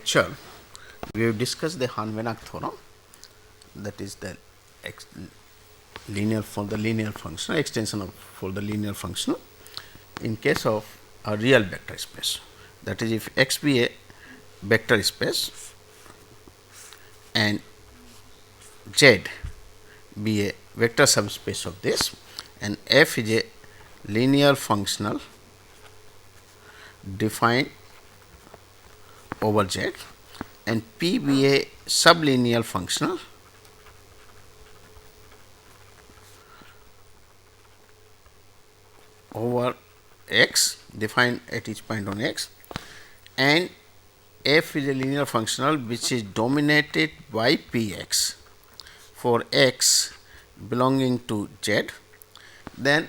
lecture, we have discussed the Hahn-Banach theorem, that is the linear functional extension of for the linear functional in case of a real vector space. That is, if X be a vector space and Z be a vector subspace of this, and F is a linear functional defined over Z, and P be a sublinear functional over X defined at each point on X, and F is a linear functional which is dominated by Px for X belonging to Z, then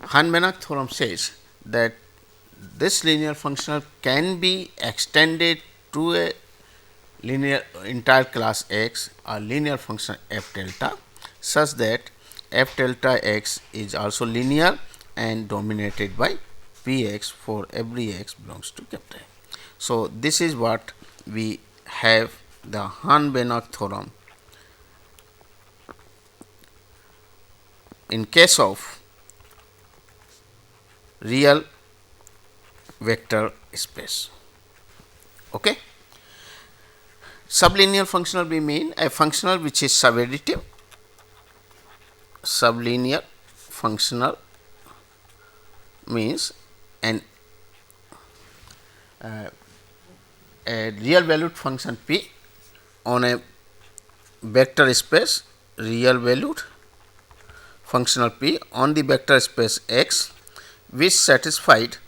Hahn-Banach theorem says that this linear functional can be extended to a linear entire class X or linear function f delta, such that f delta x is also linear and dominated by p x for every x belongs to capital A. So, this is what we have the Hahn-Banach theorem in case of real vector space. Okay. Sublinear functional we mean a functional which is subadditive. Sublinear functional means a real valued function p on a vector space, real valued functional p on the vector space X, which satisfied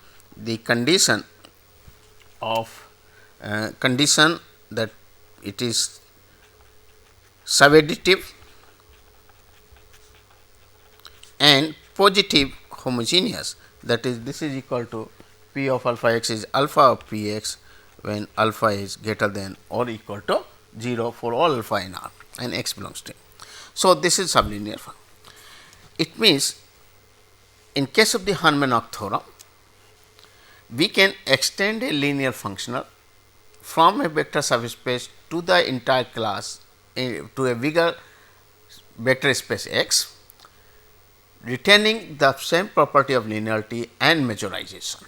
the condition of condition that it is subadditive and positive homogeneous, that is, this is equal to p of alpha x is alpha of p x when alpha is greater than or equal to 0 for all alpha in R and x belongs to. So, this is sublinear function. It means in case of the Hahn-Banach theorem, we can extend a linear functional from a vector subspace to the entire class to a bigger vector space X, retaining the same property of linearity and majorization.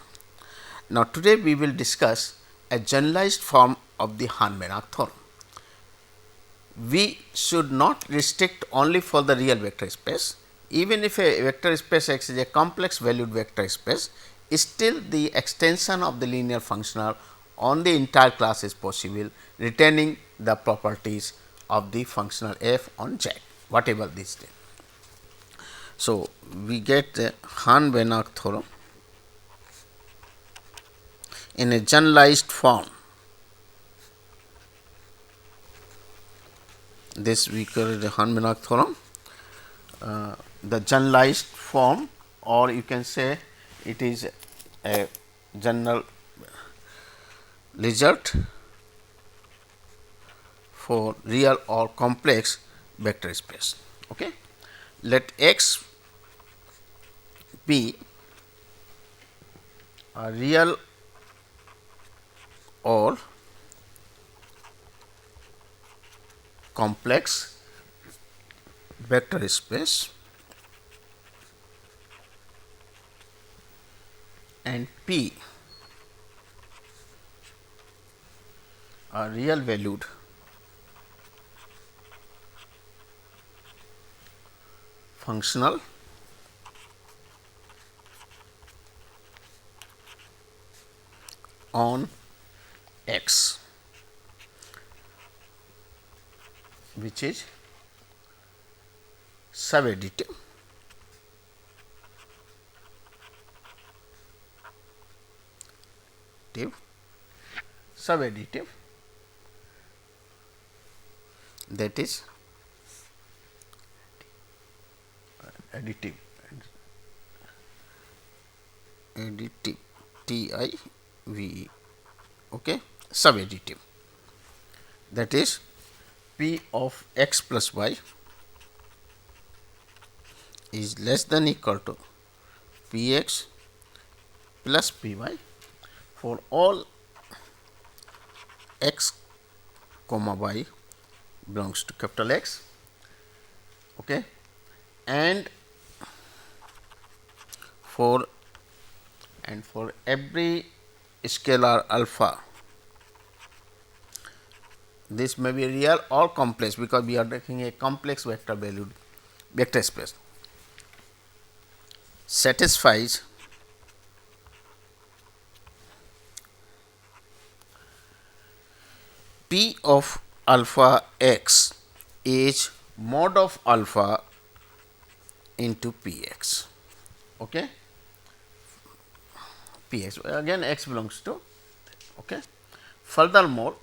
Now, today we will discuss a generalized form of the Hahn-Banach theorem. We should not restrict only for the real vector space. Even if a vector space X is a complex valued vector space, still the extension of the linear functional on the entire class is possible, retaining the properties of the functional f on Z, whatever this is. So, we get the Hahn-Banach theorem in a generalized form. This we call the Hahn-Banach theorem, the generalized form, or you can say it is a general result for real or complex vector space. Okay. Let X be a real or complex vector space and P a real valued functional on X, which is subadditive subadditive, that is additive TIVE, okay, subadditive, that is P of x plus y is less than equal to P x plus P y for all x comma y belongs to capital X, okay, and for every scalar alpha, this may be real or complex, because we are taking a complex vector valued vector space, satisfies P of alpha x is mod of alpha into P x, okay. P x, again x belongs to, okay. Furthermore,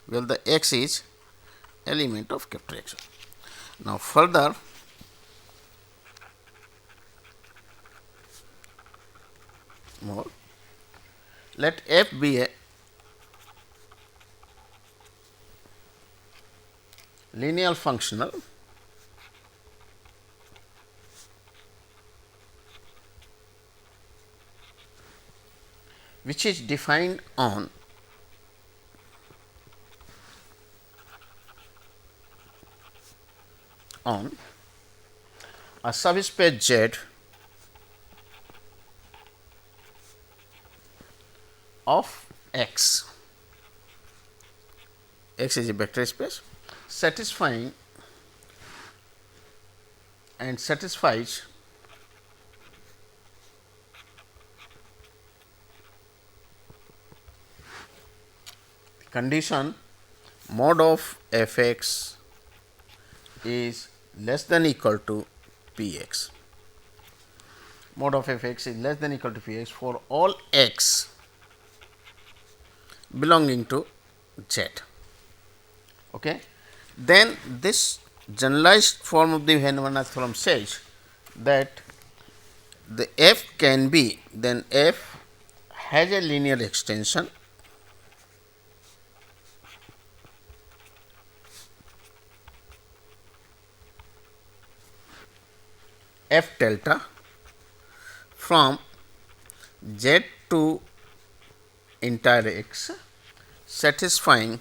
well, the x is element of capital X. Now, further, more, let f be a linear functional which is defined on a subspace Z of X. X is a vector space satisfying and satisfies condition mod of f x is less than equal to p x. Mod of f x is less than equal to p x for all x belonging to Z. Okay. Then this generalized form of the Banach theorem says that the f can be, then f has a linear extension f delta from Z to entire x, satisfying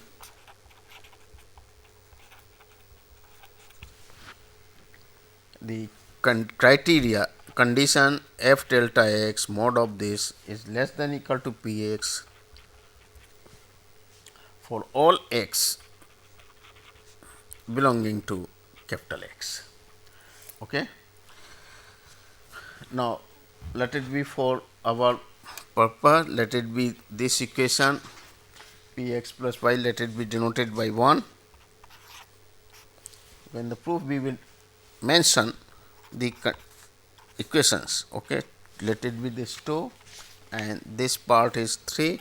the criteria condition f delta x mod of this is less than equal to p x for all x belonging to capital X. Okay. Now, let it be for our purpose, let it be this equation p x plus y, let it be denoted by 1. When the proof we will mention the equations, okay. Let it be this 2 and this part is 3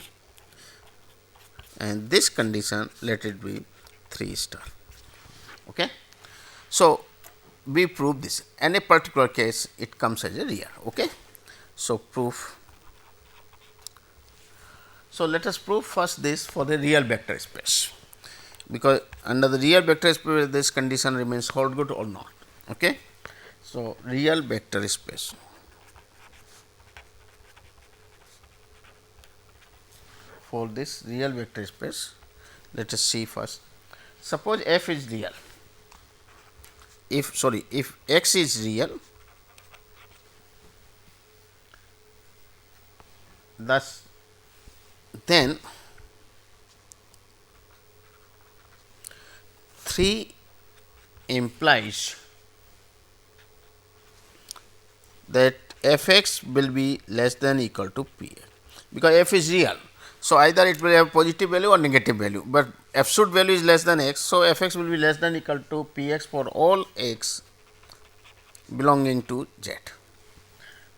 and this condition let it be 3 star, okay. So, we prove this, in a particular case it comes as a real, okay. So, proof. So, let us prove first this for the real vector space, because under the real vector space this condition remains hold good or not, okay. So, real vector space for this real vector space, let us see first. Suppose f is real, if x is real, thus then 3 implies that f x will be less than equal to p x, because f is real. So, either it will have positive value or negative value, but absolute value is less than x. So, f x will be less than equal to p x for all x belonging to Z.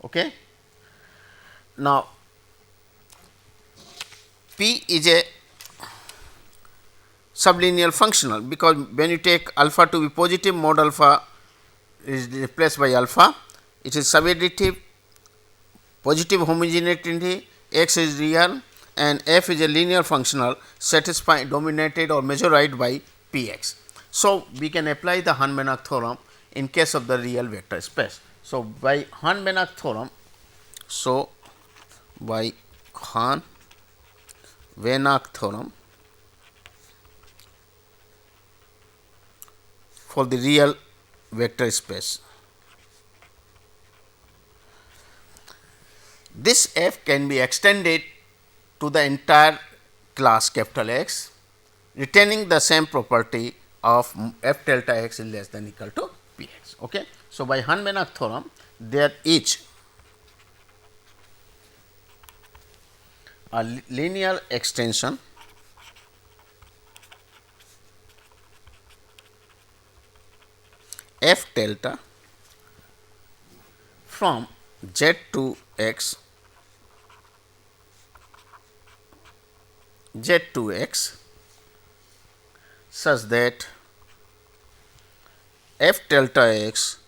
Okay. Now, p is a sublinear functional, because when you take alpha to be positive, mod alpha is replaced by alpha, it is subadditive, positive homogeneity, x is real and f is a linear functional satisfying dominated or majorized by p x. So, we can apply the Hahn-Banach theorem in case of the real vector space. So, by Hahn-Banach theorem, so by Hahn Banach theorem for the real vector space. This f can be extended to the entire class capital X, retaining the same property of f delta x is less than equal to p x. Okay. So, by Hahn-Banach theorem, there is a linear extension f delta from z to x such that f delta x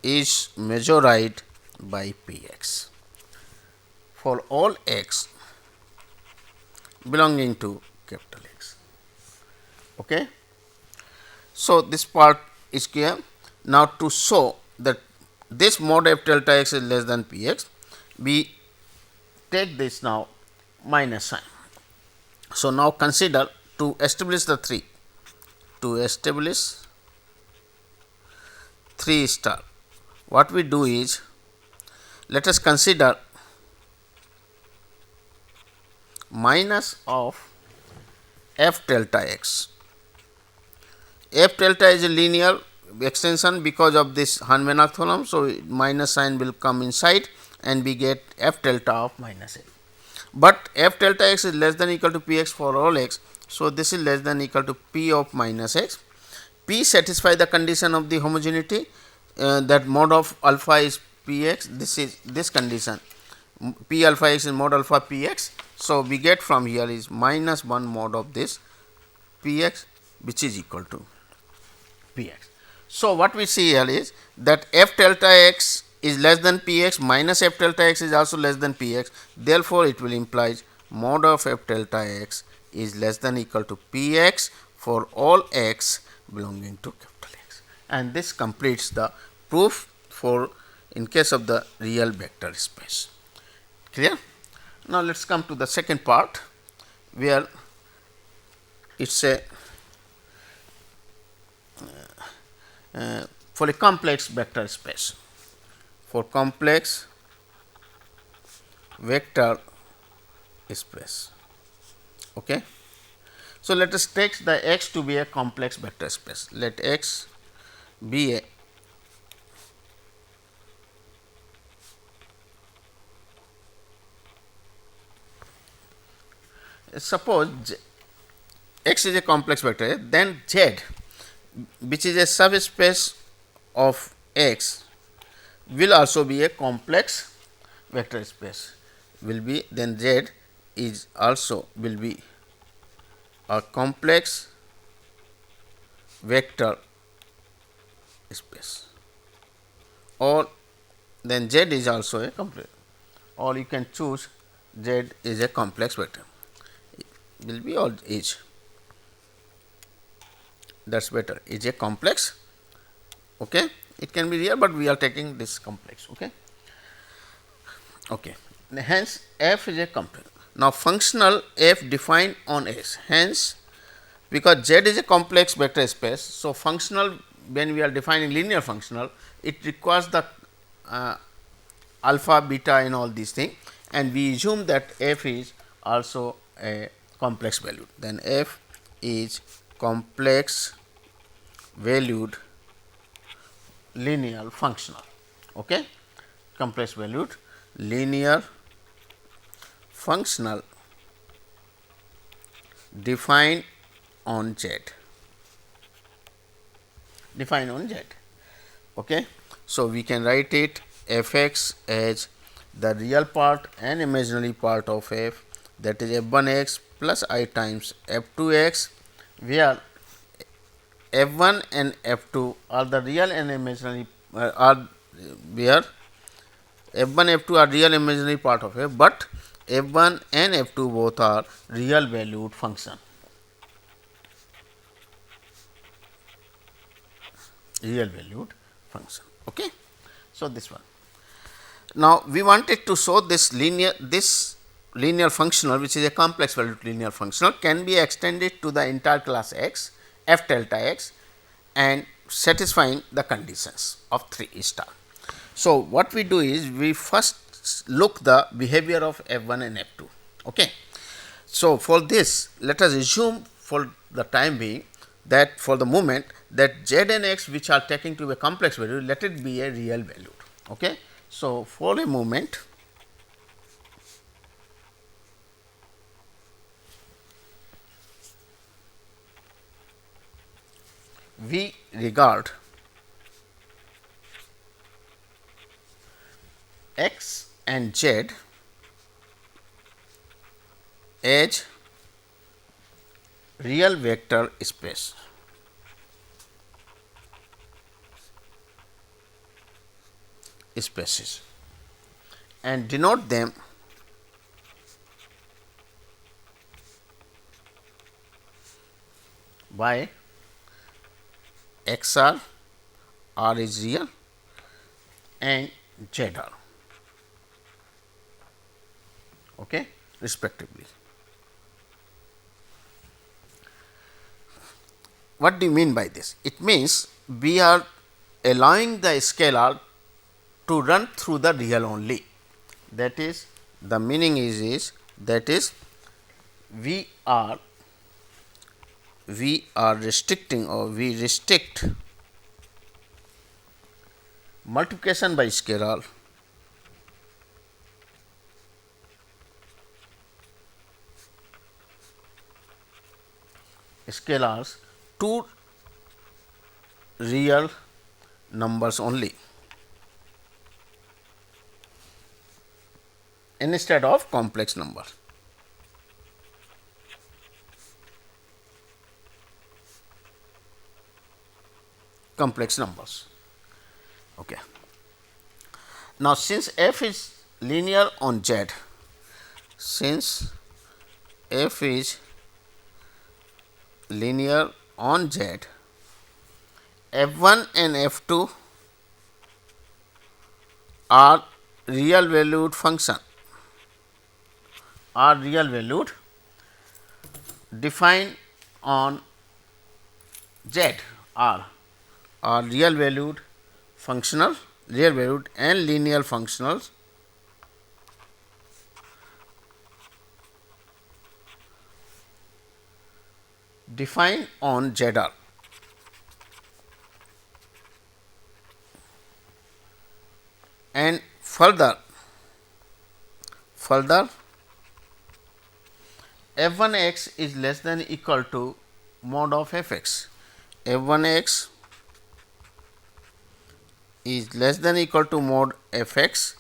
is measured by p x for all x belonging to capital X. Okay. So, this part is clear. Now, to show that this mod f delta x is less than p x, we take this now minus sign. So, now consider to establish the 3, to establish 3 star, what we do is, let us consider minus of f delta x. F delta is a linear extension because of this Hahn-Banach theorem. So, minus sign will come inside and we get f delta of minus a. But f delta x is less than equal to p x for all x. So, this is less than equal to p of minus x. P satisfy the condition of the homogeneity that mod of alpha is p x. This is this condition, p alpha x is mod alpha p x. So, we get from here is minus 1 mod of this p x, which is equal to p x. So, what we see here is that f delta x is less than p x minus f delta x is also less than p x. Therefore, it will imply mod of f delta x is less than equal to p x for all x belonging to capital X, and this completes the proof for in case of the real vector space. Clear? Now, let us come to the second part, where it is a for a complex vector space, for complex vector space. Okay. So, let us take the x to be a complex vector space. Let x be a suppose x is a complex vector, then z, which is a subspace of x, will also be a complex vector space, will be, then z is also will be a complex vector space, or then z is also a complex, or you can choose z is a complex vector, will be all is, that is better, is a complex. Okay. It can be real, but we are taking this complex. Okay. Okay. Hence, f is a complex. Now, functional f defined on S. Hence, because z is a complex vector space. So, functional, when we are defining linear functional, it requires the alpha, beta and all these things, and we assume that f is also a complex valued. Then f is complex valued linear functional. Okay. Complex valued linear functional defined on z, defined on z. Okay. So, we can write it f x as the real part and imaginary part of f, that is f 1 x plus I times f 2 x, where f 1 and f 2 are the real and imaginary are where f 1 f 2 are real imaginary part of f, but f 1 and f 2 both are real valued function, real valued function. Okay. So, this one. Now, we wanted to show this linear, this linear functional, which is a complex valued linear functional, can be extended to the entire class X, f delta x, and satisfying the conditions of 3 star. So, what we do is we first look the behavior of f1 and f2. Okay. So, for this, let us assume for the time being that for the moment that z and x which are taken to be a complex value, let it be a real value. Okay. So, for a moment we regard x and z as real vector space. Spaces and denote them by XR, R is real, and ZR, okay, respectively. What do you mean by this? It means we are allowing the scalar to run through the real only. That is, the meaning is that is we are restricting, or we restrict multiplication by scalar scalars to real numbers only instead of complex number. Complex numbers. Okay. Now, since f is linear on z, since f is linear on z, f1 and f2 are real valued function, are real valued defined on z, are real valued functional, real valued and linear functionals defined on ZR. And further f1x is less than equal to mod of fx. f1x is less than equal to mod fx,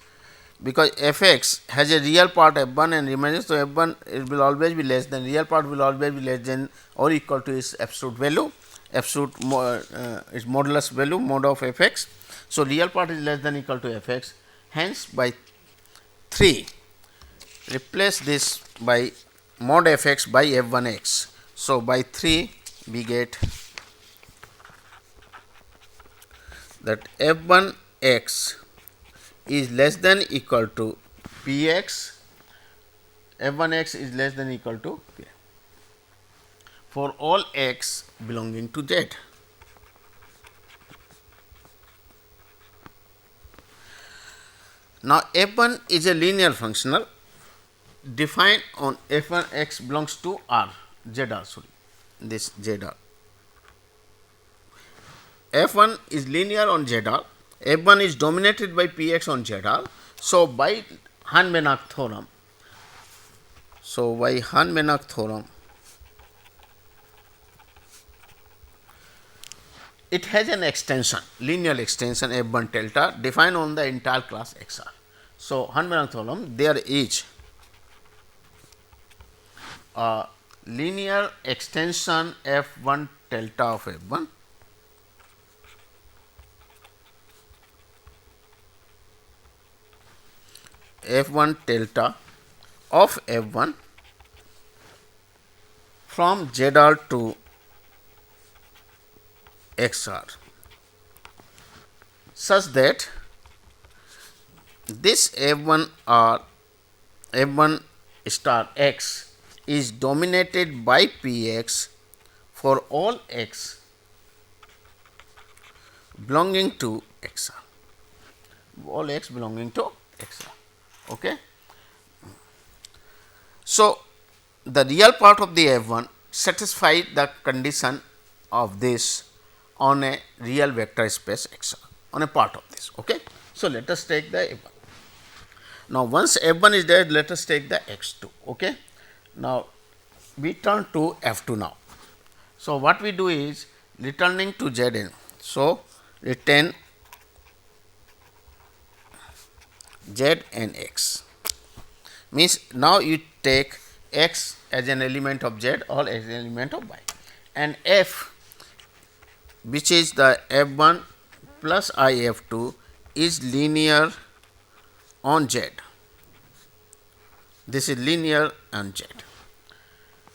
because fx has a real part f1 and remaining. So, f1 it will always be less than, real part will always be less than or equal to its absolute value, absolute its modulus value mod of fx. So, real part is less than equal to fx, hence by 3 replace this by mod fx by f1x. So, by 3 we get that f1x is less than equal to px, f1x is less than equal to p for all x belonging to z. Now, f1 is a linear functional defined on f1x belongs to R, ZR, sorry, this ZR. f1 is linear on ZR, f1 is dominated by px on ZR. So, by Hahn-Banach theorem, it has an extension, linear extension f1 delta defined on the entire class XR. So, Hahn-Banach theorem, there is a linear extension f1 delta of f1 f1 delta of f1 from ZR to XR, such that this f1 R f1 star x is dominated by Px for all x belonging to XR, all x belonging to XR. Okay. So, the real part of the F1 satisfies the condition of this on a real vector space XR, on a part of this. Okay. So, let us take the F1. Now, once F1 is there, let us take the X2. Okay. Now, we turn to F2 now. So, what we do is returning to Zn. So, return Z and X means now you take X as an element of Z or as an element of Y, and F, which is the F1 plus I F2, is linear on Z. This is linear on Z.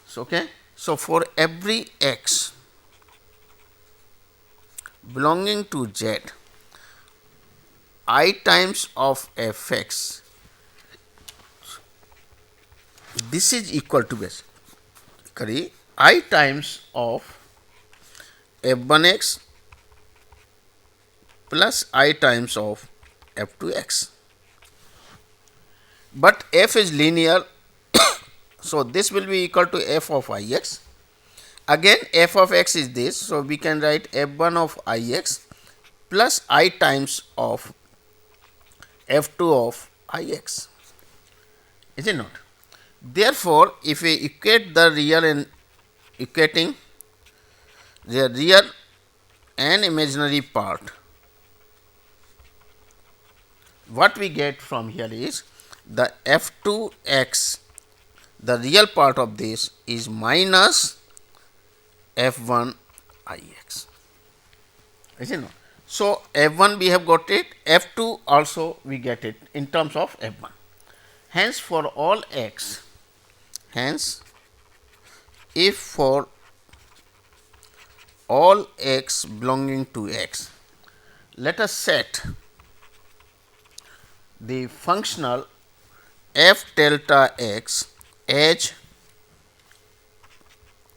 So, okay. So, for every x belonging to Z, I times of f x, this is equal to basically I times of f1 x plus I times of f2 x. But f is linear, so this will be equal to f of I x. Again f of x is this, so we can write f1 of I x plus I times of f2 of I x, is it not? Therefore, if we equate the real and equating the real and imaginary part, what we get from here is the f2 x, the real part of this is minus f1 I x, is it not? So, f1 we have got it, f2 also we get it in terms of f1. Hence, for all x, hence if for all x belonging to x, let us set the functional f delta x as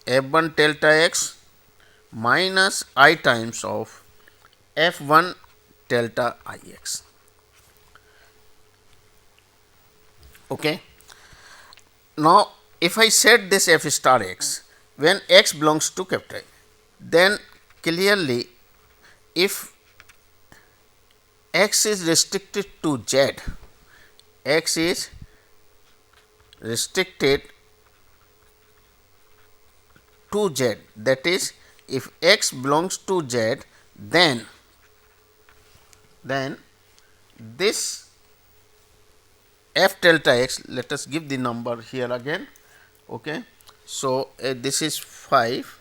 f1 delta x minus I times of f1 delta I x. Okay. Now, if I set this f star x when x belongs to capital A, then clearly if x is restricted to Z, x is restricted to Z, that is if x belongs to Z, then this f delta x, let us give the number here again. Okay. So, this is 5,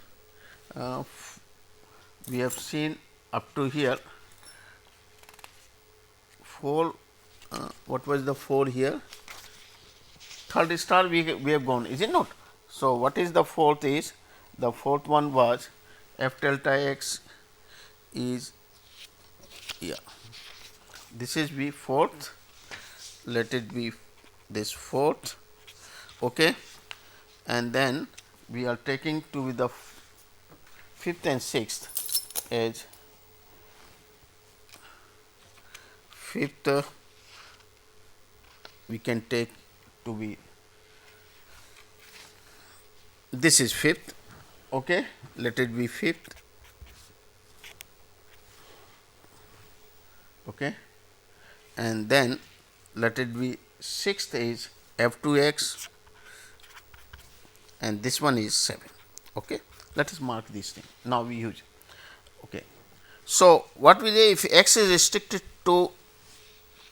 we have seen up to here 4, what was the 4 here, third star we have gone, is it not? So, what is the fourth is, the fourth one was f delta x is, yeah, this is be fourth, let it be this fourth. Okay. And then we are taking to be the fifth and sixth as fifth, we can take to be, this is fifth. Okay. Let it be fifth. Okay. And then let it be sixth is f2 x, and this one is 7. Okay. Let us mark this thing. Now, we use. Okay. So, what we say, if x is restricted to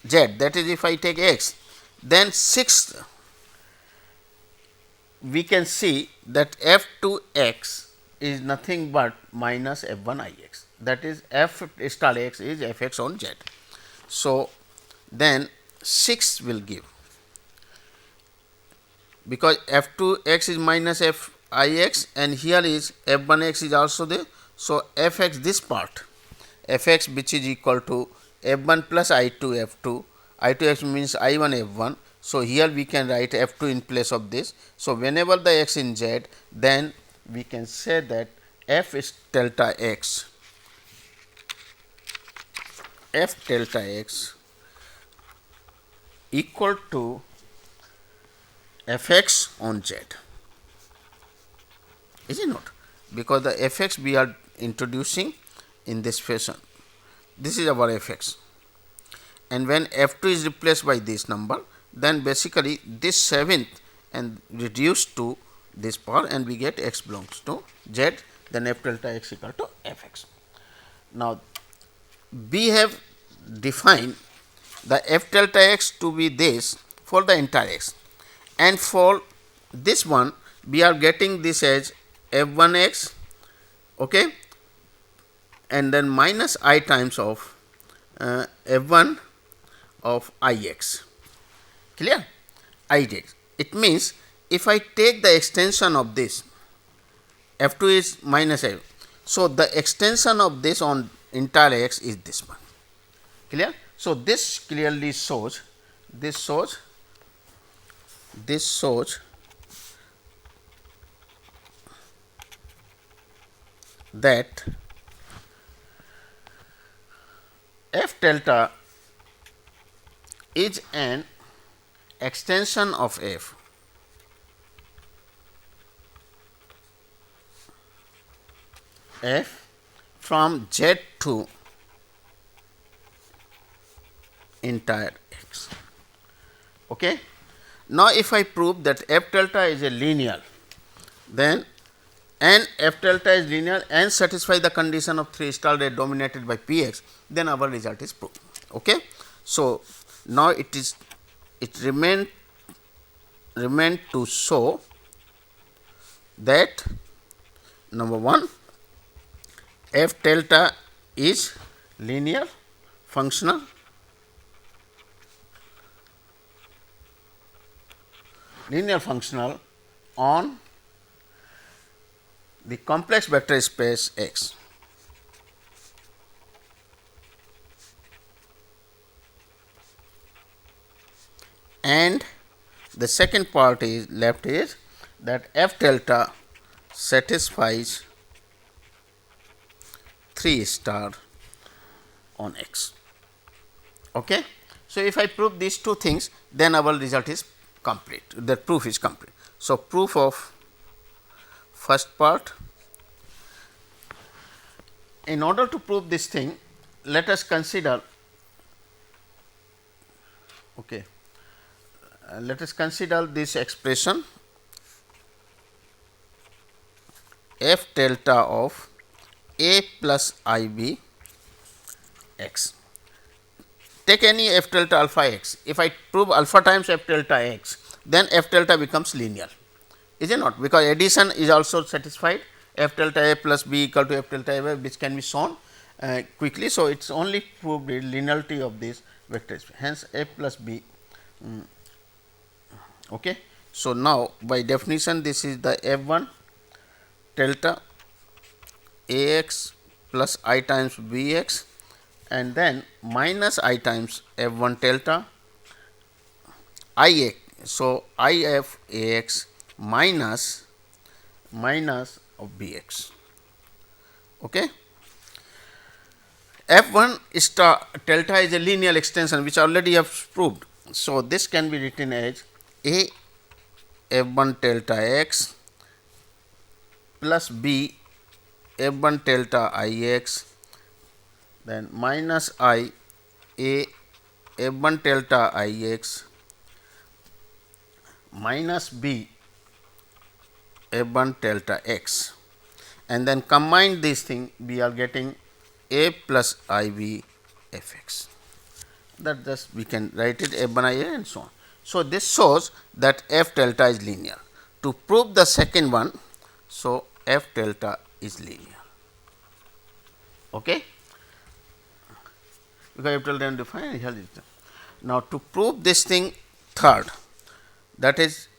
Z, that is if I take x, then sixth we can see that f2 x is nothing but minus f1 I x, that is f star x is f x on Z. So, then 6 will give, because f2 x is minus f I x and here is f1 x is also there. So, f x this part, f x which is equal to f1 plus I2 f2, I2 x means I1 f1. So, here we can write f 2 in place of this. So, whenever the x in z, then we can say that f is delta x, f delta x equal to f x on z, is it not? Because the f x we are introducing in this fashion, this is our f x, and when f 2 is replaced by this number, then basically this 7th and reduced to this part, and we get x belongs to z, then f delta x equal to f x. Now, we have defined the f delta x to be this for the entire x, and for this one we are getting this as f 1 x, okay, and then minus I times of f 1 of I x, clear, I x. It means if I take the extension of this, f 2 is minus f, so the extension of this on entire x is this one, clear. So, this clearly shows, this shows that f delta is an extension of f from z to entire x. Okay. Now, if I prove that f delta is a linear, then and f delta is linear and satisfy the condition of 3 star rate dominated by p x, then our result is proved. Okay. So, now it remained to show that number 1, f delta is linear functional on the complex vector space X. And the second part is left is that f delta satisfies 3 star on X. Okay. So, if I prove these two things, then our result is complete, the proof is complete. So, proof of first part. In order to prove this thing, let us consider, okay, let us consider this expression f delta of a plus I b x. Take any f delta alpha x. If I prove alpha times f delta x, then f delta becomes linear, is it not? Because addition is also satisfied, f delta a plus b equal to f delta a, which can be shown quickly. So, it is only proved the linearity of this vector space, hence a plus b. Okay. So, now by definition this is the f 1 delta a x plus I times b x, and then minus I times f 1 delta I x. So, I f a x minus of b x. Okay. f 1 star delta is a linear extension which already have proved. So, this can be written as a f 1 delta x plus b f 1 delta I x, then minus I a f 1 delta I x minus b f 1 delta x, and then combine this thing, we are getting a plus I b f x. That just we can write it f 1 I a and so on. So, this shows that f delta is linear. To prove the second one, so f delta is linear. Okay. Because f delta is defined here. Now, to prove this thing third, that is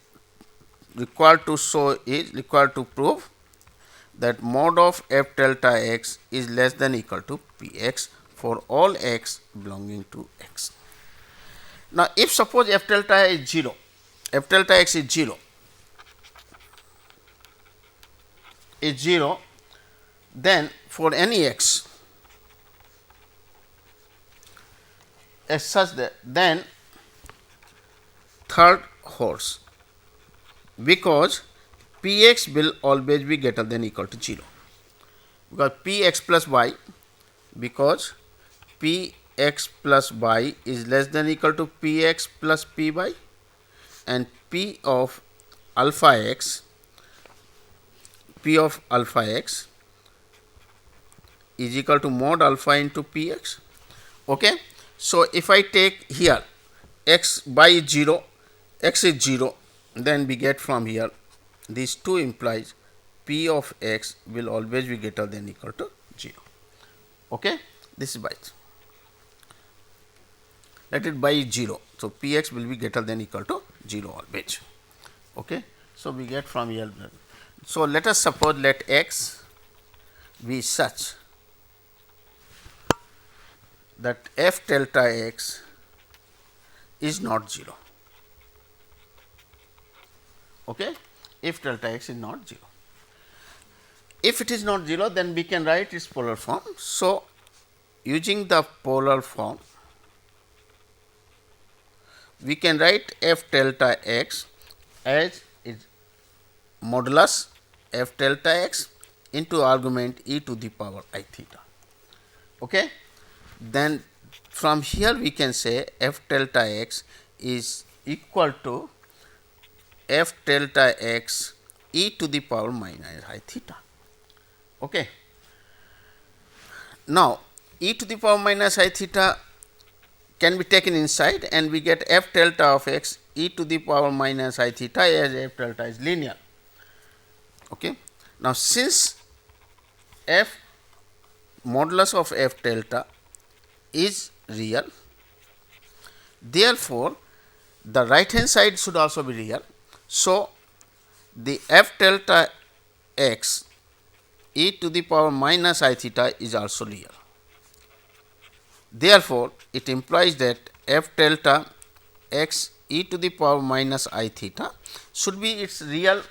required to show is required to prove that mod of f delta x is less than equal to p x for all x belonging to x. Now, if suppose f delta is 0, f delta x is 0, then for any x as such that then third holds, because p x will always be greater than equal to 0, because p x plus y, because p x plus y is less than equal to p x plus p y, and p of alpha x is equal to mod alpha into p x. Okay. So, if I take here x by 0, x is 0, then we get from here these two implies p of x will always be greater than equal to 0. Okay. This is by, let it by 0. So, p x will be greater than equal to 0 always. Okay. So, we get from here. So, let us suppose let x be such that f delta x is not 0. Okay. If delta x is not 0. If it is not 0, then we can write its polar form. So, using the polar form, we can write f delta x as is modulus f delta x into argument e to the power I theta. Okay. Then from here we can say f delta x is equal to f delta x e to the power minus I theta. Okay. Now, e to the power minus I theta can be taken inside, and we get f delta of x e to the power minus I theta as f delta is linear. Okay. Now, since f modulus of f delta is real, therefore, the right hand side should also be real. So, the f delta x e to the power minus I theta is also real. Therefore, it implies that f delta x e to the power minus I theta should be its real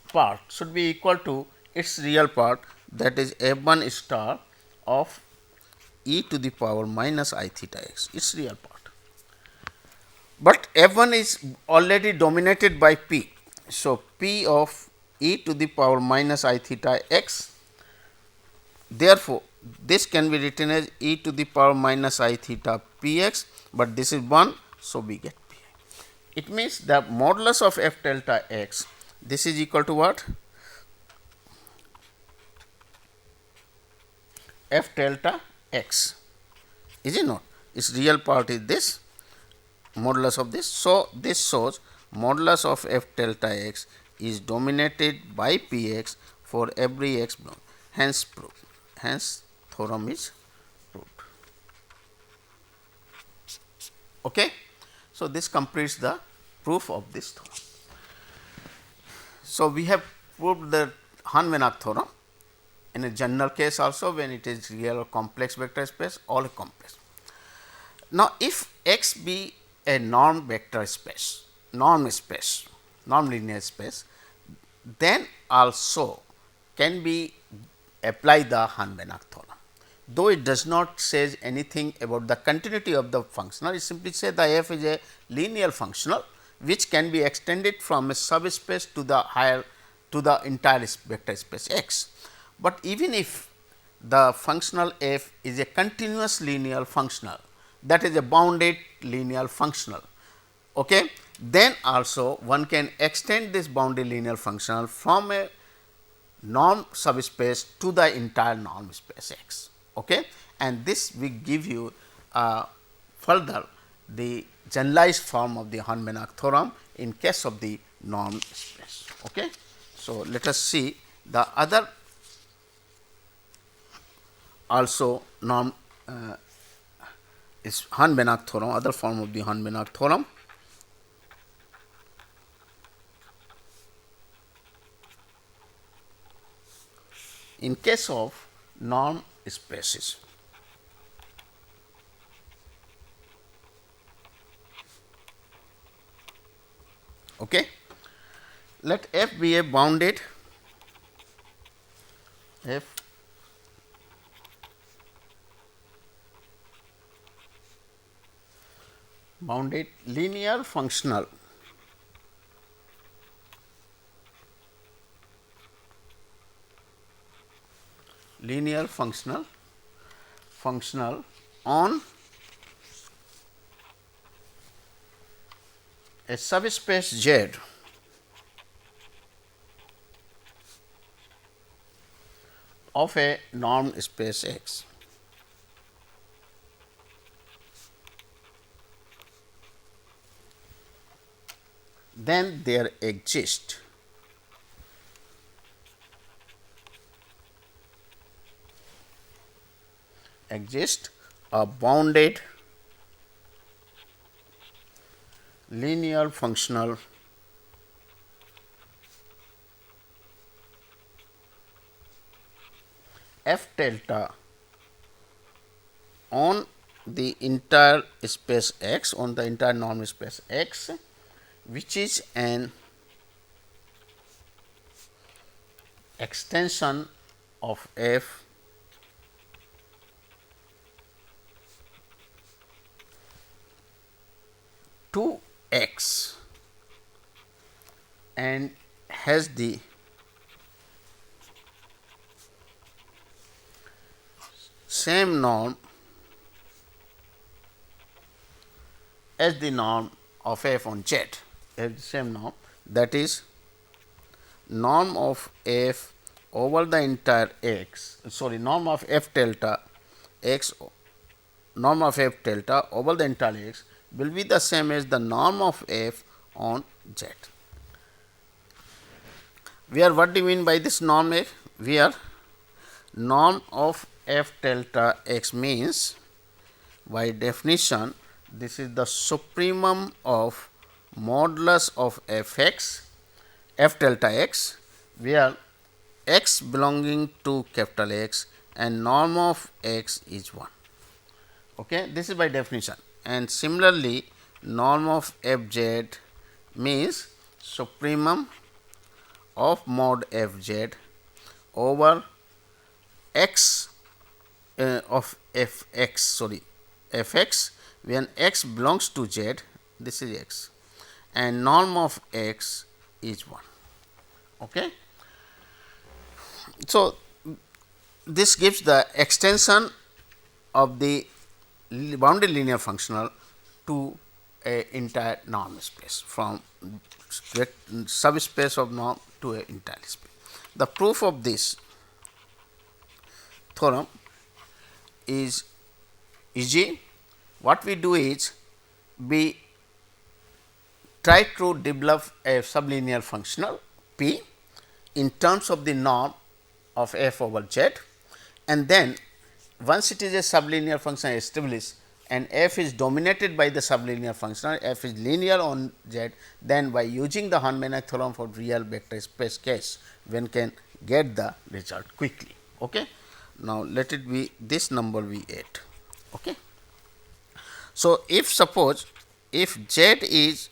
part, should be equal to its real part, that is f 1 star of e to the power minus I theta x, its real part. But f 1 is already dominated by p. So, p of e to the power minus I theta x, therefore, this can be written as e to the power minus I theta p x, but this is 1. So, we get p. It means the modulus of f delta x, this is equal to what? F delta x, is it not? Its real part is this modulus of this. So, this shows modulus of f delta x is dominated by p x for every x belong. Hence, proved. Hence, theorem is proved. Okay. So, this completes the proof of this theorem. So, we have proved the Hahn-Banach theorem in a general case also, when it is real or complex vector space, all complex. Now, if X be a norm vector space, norm linear space, then also can be apply the Hahn-Banach theorem. Though it does not say anything about the continuity of the functional, it simply says the f is a linear functional which can be extended from a subspace to the higher to the entire vector space X. But even if the functional f is a continuous linear functional, that is a bounded linear functional, okay, then also one can extend this bounded linear functional from a norm subspace to the entire norm space X. Okay. And this will give you further the generalized form of the Hahn-Banach theorem in case of the norm space. Okay. So, let us see the other also norm is Hahn-Banach theorem, other form of the Hahn-Banach theorem. In case of norm spaces, Okay. Let f be a bounded f bounded linear functional on a subspace Z of a norm space X. Then there exists a bounded linear functional f delta on the entire space X, on the entire norm space X, which is an extension of f to X and has the same norm as the norm of f on Z, has the same norm, that is norm of f over the entire X, sorry, norm of f delta X, norm of f delta over the entire X will be the same as the norm of f on Z. Where what do you mean by this norm f? Where norm of f delta X means, by definition, this is the supremum of modulus of f x, f delta x, where x belonging to capital X and norm of x is 1. Okay. This is by definition, and similarly norm of f z means supremum of mod f z over x of f x, sorry, f x, when x belongs to z, this is x, and norm of x is 1. Okay. So, this gives the extension of the bounded linear functional to a entire norm space, from subspace of norm to a entire space. The proof of this theorem is easy. What we do is, we try to develop a sublinear functional P in terms of the norm of f over z, and then once it is a sublinear function established and f is dominated by the sublinear function, f is linear on z, then by using the Hahn-Banach theorem for real vector space case, one can get the result quickly. Okay. Now, let it be this number be 8. Okay. So, if suppose if z is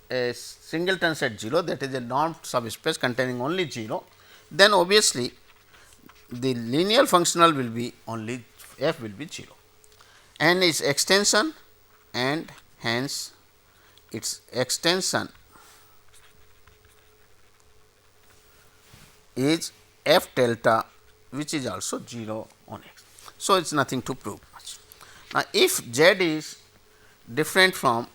a singleton set 0, that is a norm subspace containing only 0, then obviously the linear functional will be only f will be 0 and its extension, and hence its extension is f delta, which is also 0 on x. So, it is nothing to prove much. Now, if z is different from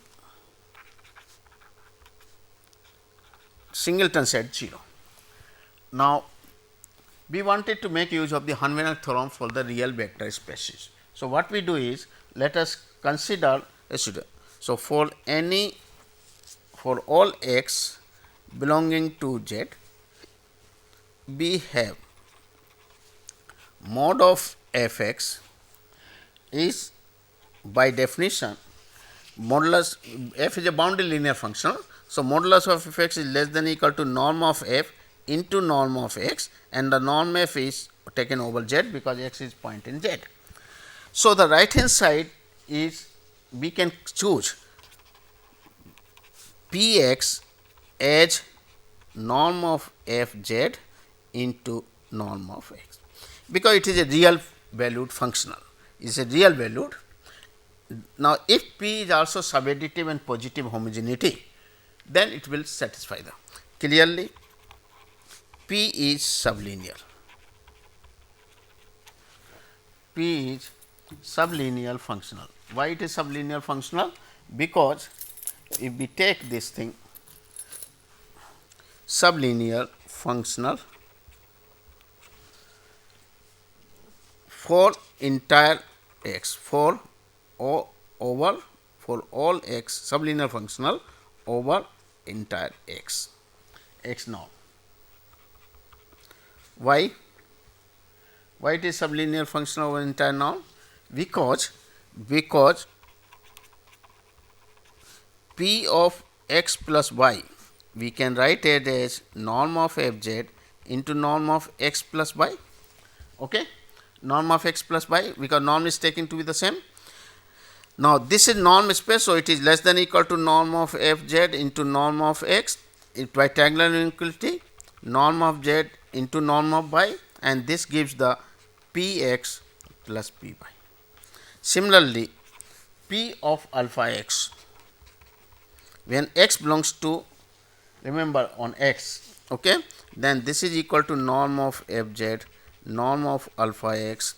singleton set 0, now we wanted to make use of the Hahn-Banach theorem for the real vector spaces. So, what we do is, let us consider a pseudo. So, for all x belonging to z, we have mod of f x is by definition modulus, f is a bounded linear function. So, modulus of f x is less than or equal to norm of f into norm of x, and the norm f is taken over z because x is point in z. So, the right hand side is, we can choose P x as norm of f z into norm of x, because it is a real valued functional, it is a real valued. Now, if P is also subadditive and positive homogeneity, then it will satisfy them. Clearly, P is sublinear. P is sublinear functional. Why it is sublinear functional? Because if we take this thing sublinear functional for entire x, for over for all x, sublinear functional over entire x, x norm. Why? Why it is sublinear functional over entire norm? Because P of x plus y, we can write it as norm of f z into norm of x plus y. Okay? Norm of x plus y, because norm is taken to be the same. Now, this is norm space, so it is less than equal to norm of f z into norm of x, by triangular inequality, norm of z into norm of y, and this gives the p x plus p y. Similarly, p of alpha x, when x belongs to, remember on x, okay, then this is equal to norm of f z, norm of alpha x,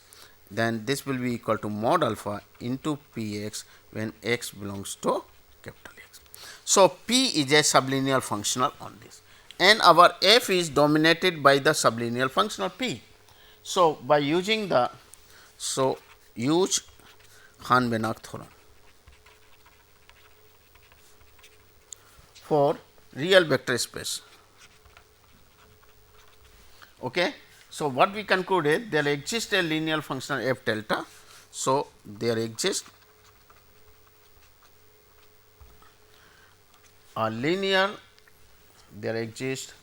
then this will be equal to mod alpha into p x when x belongs to capital X. So, p is a sublinear functional on this, and our f is dominated by the sublinear functional p. So, by using the, use Hahn Banach theorem for real vector space. Okay. So, what we conclude is there exists a linear function f delta. So, there exists a linear, there exists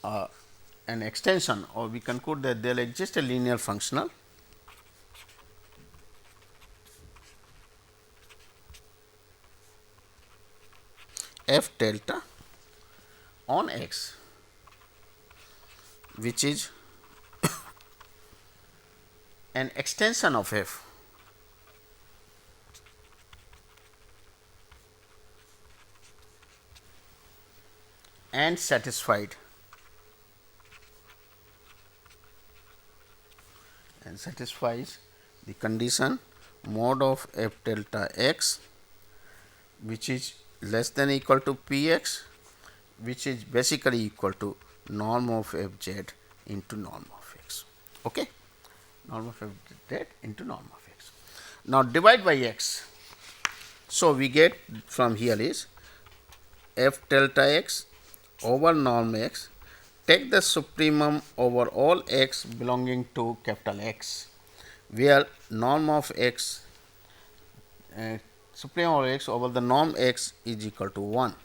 an extension, or we conclude that there exists a linear functional f delta on x, which is an extension of f and satisfies the condition mod of f delta x, which is less than equal to p x, which is basically equal to norm of f z into norm of x. Okay? Norm of f z into norm of x. Now, divide by x. So, we get from here is f delta x over norm x, take the supremum over all x belonging to capital X, where norm of x, supremum over x over the norm x is equal to 1.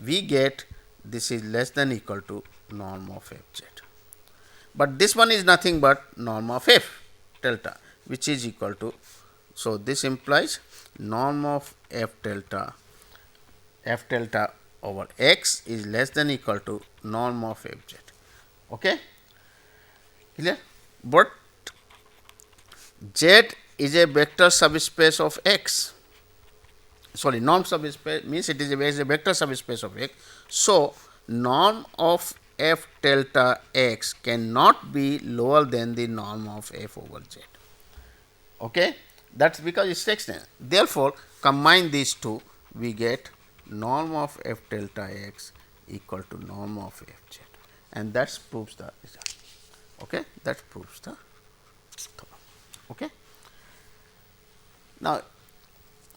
We get this is less than equal to norm of f z, but this one is nothing but norm of f delta, which is equal to, so this implies norm of f delta over x is less than equal to norm of f z. Okay? Clear? But z is a vector subspace of x. Sorry, norm subspace means it is a vector subspace of x. So, norm of f delta x cannot be lower than the norm of f over z. Okay? That is because it is extended. Therefore, combine these two, we get norm of f delta x equal to norm of f z, and that proves the result. Okay? That proves the theorem. Okay? Now,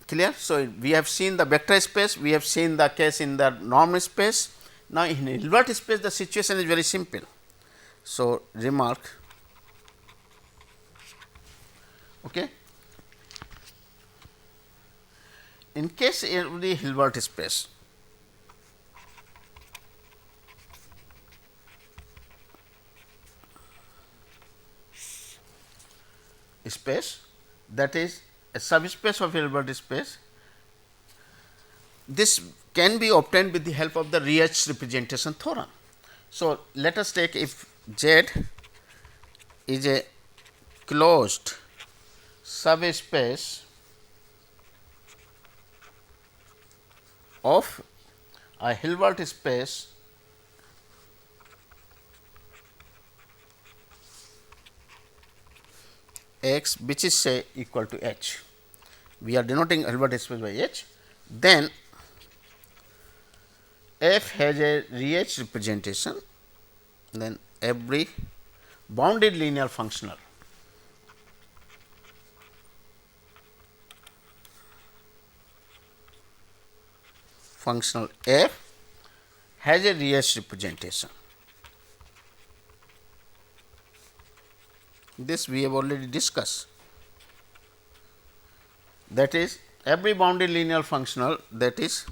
clear? So, we have seen the vector space, we have seen the case in the norm space. Now, in Hilbert space the situation is very simple. So, remark, okay, in case of the Hilbert space, that is a subspace of Hilbert space this can be obtained with the help of the Rietz's representation theorem. So, let us take if Z is a closed subspace of a Hilbert space X, which is say equal to H. We are denoting Hilbert space by H. Then F has a Rietz's representation, then every bounded linear functional F has a Rietz's representation. This we have already discussed. That is, every bounded linear functional, that is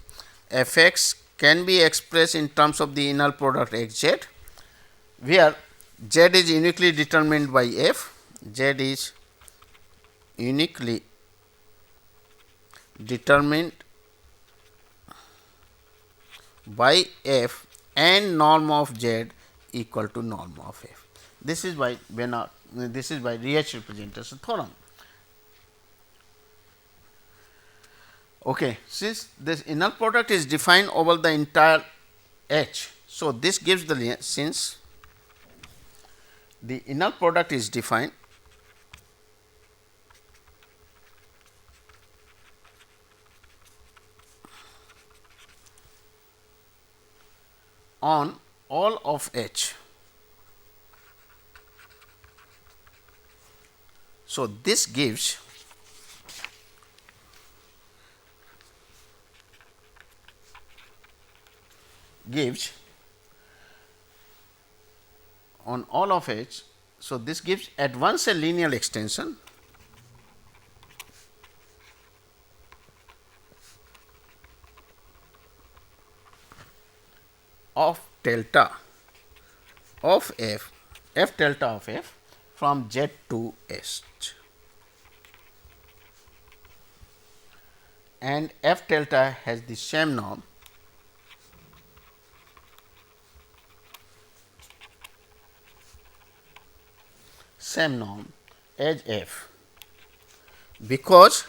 f x can be expressed in terms of the inner product x z, where z is uniquely determined by f, z is uniquely determined by f and norm of z equal to norm of f. This is by Banach, this is by Rietz's representation theorem. Okay. Since this inner product is defined over the entire H, so this gives the, since the inner product is defined on all of H. So, this gives on all of H. So, this gives at once a linear extension of delta of f, f delta of f from Z to S, and f delta has the same norm as f, because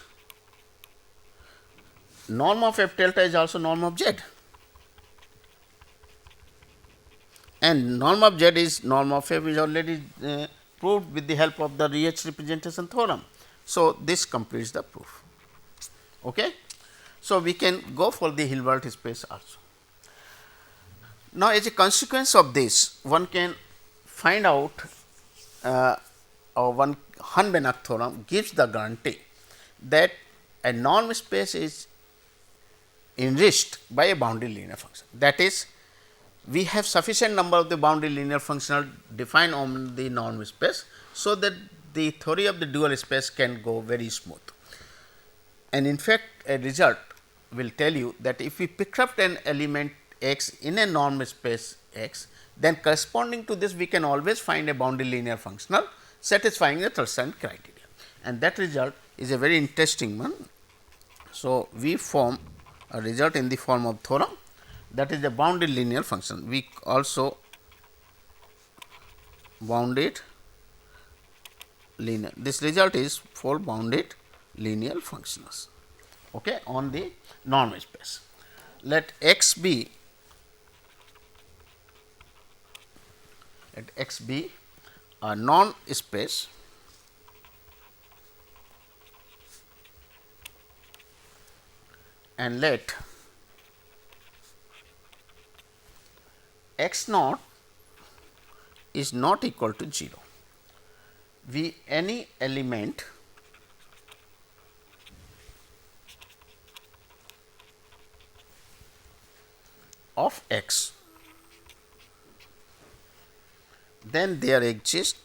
norm of f delta is also norm of Z, and norm of Z is norm of f is already proved with the help of the Rietz's representation theorem. So, this completes the proof. Okay. So, we can go for the Hilbert space also. Now, as a consequence of this, one can find out one Hahn-Banach theorem gives the guarantee that a norm space is enriched by a boundary linear function. That is, we have sufficient number of the boundary linear functional defined on the norm space, so that the theory of the dual space can go very smooth. And in fact, a result will tell you that if we pick up an element x in a norm space x, then corresponding to this we can always find a boundary linear functional satisfying the Thurston criteria, and that result is a very interesting one. So, we form a result in the form of theorem, that is a bounded linear function. We also bounded linear. This result is for bounded linear functions, okay, on the norm space. Let x be a norm space and let x naught is not equal to 0. We any element of x, then there exists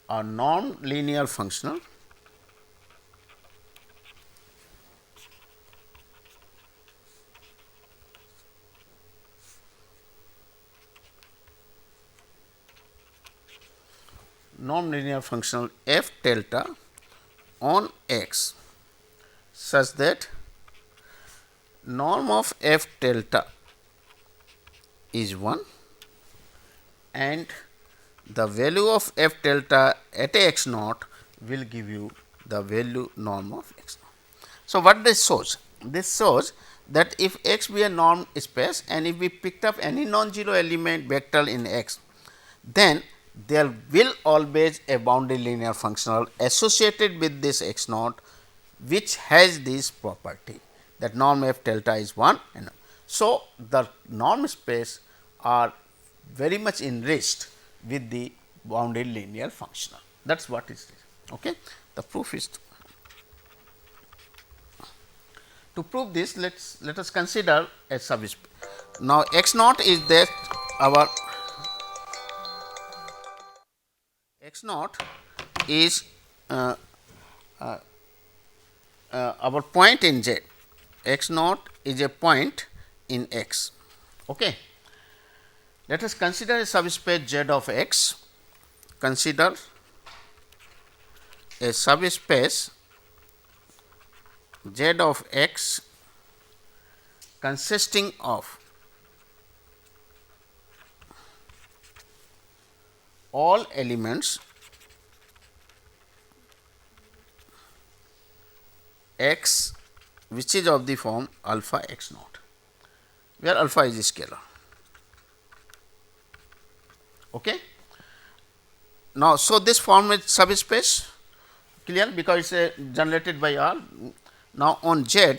a non-linear functional f delta on x such that norm of f delta is 1 and the value of f delta at x naught will give you the value norm of x naught. So, what this shows? This shows that if x be a norm space and if we picked up any non-zero element vector in x, then there will always a boundary linear functional associated with this x naught, which has this property that norm f delta is 1. And so, the norm space are very much enriched with the boundary linear functional. That is what is this. Okay. The proof is to prove this. Let us consider a subspace. Now, x naught is that our x naught is our point in Z. X naught is a point in X. Okay. Let us consider a subspace Z of X. Consider a subspace Z of X consisting of all elements x which is of the form alpha x naught, where alpha is a scalar. Okay. Now, so this form is subspace, clear, because it is generated by R. Now, on Z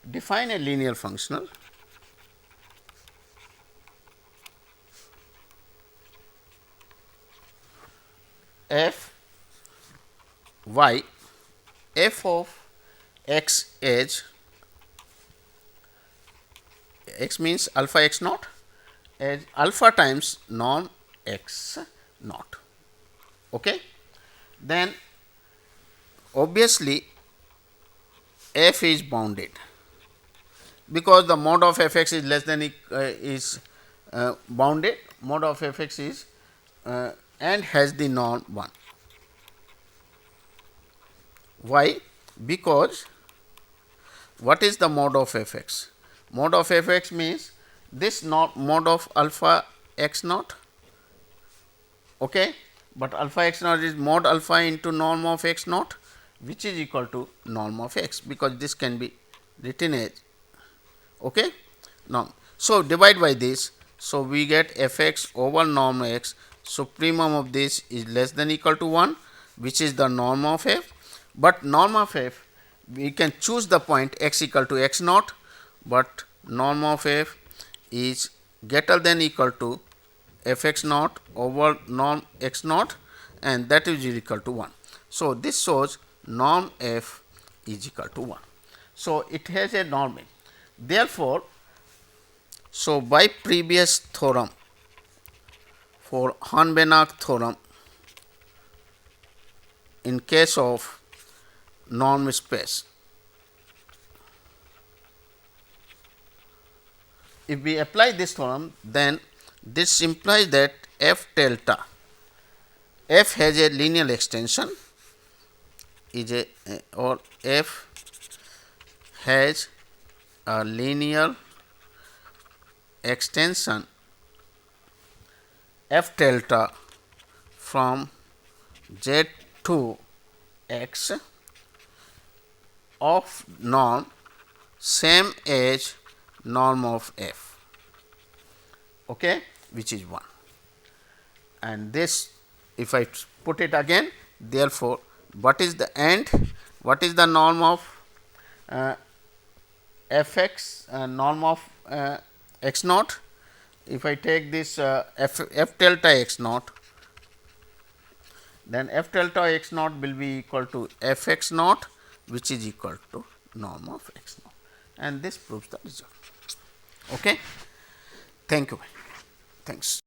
define a linear functional f y f of x as x means alpha x naught as alpha times norm x naught. Okay. Then obviously f is bounded because the mod of f x is less than bounded, mod of f x is and has the norm 1. Why? Because what is the mod of f x? Mod of f x means this mod of alpha x naught, okay, but alpha x naught is mod alpha into norm of x naught, which is equal to norm of x, because this can be written as okay, norm. So, divide by this. So, we get f x over norm x. Supremum of this is less than equal to 1, which is the norm of f, but norm of f we can choose the point x equal to x naught, but norm of f is greater than equal to f x naught over norm x naught, and that is equal to 1. So, this shows norm f is equal to 1. So, it has a norm. Therefore, so by previous theorem, for Hahn Banach theorem, in case of norm space, if we apply this theorem, then this implies that f delta, f has a linear extension is a or f has a linear extension f delta from Z to x of norm same as norm of f, okay, which is 1. And this, if I put it again, therefore, what is the end? What is the norm of f x, norm of x naught? If I take this f delta x naught, then f delta x naught will be equal to f x naught, which is equal to norm of x naught, and this proves the result. Okay. Thank you. Thanks.